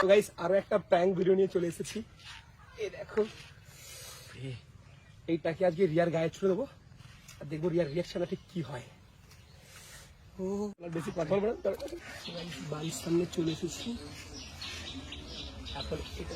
Guys আরো একটা prank video নিয়ে চলে এসেছি। এই দেখো, এইটাকে আজকে রিয়ার গায়ে ছুড়ে দেবো আর দেখবো রিয়ার রিয়াকশন ঠিক কি হয়। ও বেশি কথা বলবো না, বাড়ির সামনে চলে এসেছি। এখন এটা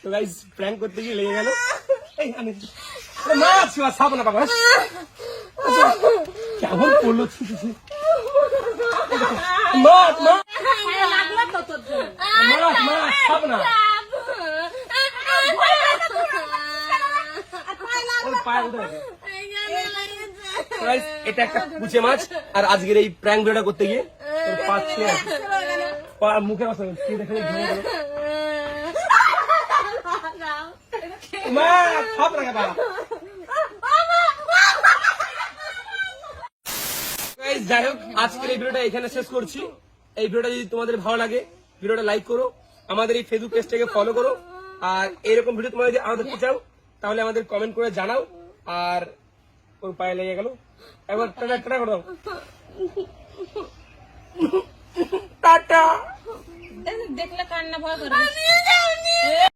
তো গাইস প্র্যাঙ্ক করতে গিয়ে লেগে গেল। এই আমি মাছ সাপ না বাবা, কেমন করলো ছুটেছি। মাছ মাছ মাছ মাছ সাপ না, এটা একটা কুচে মাছ। আর আজকের এই প্র্যাঙ্ক ভিডিওটা করতে গিয়ে পাচ্ছে মুখে বসা দেখে যাই হোক, আজকের এই ভিডিওটা এখানে শেষ করছি। এই ভিডিওটা যদি তোমাদের ভালো লাগে, ভিডিওটা লাইক করো, আমাদের এই ফেসবুক পেজটাকে ফলো করো। আর এরকম ভিডিও তোমরা যদি আরো দেখতে চাও তাহলে আমাদের কমেন্ট করে জানাও। আর ওর পায়ে লেগে গেল, একবার টাটা টাটা করে দাও। টাটা। দেখলে কান্না ভয় করে।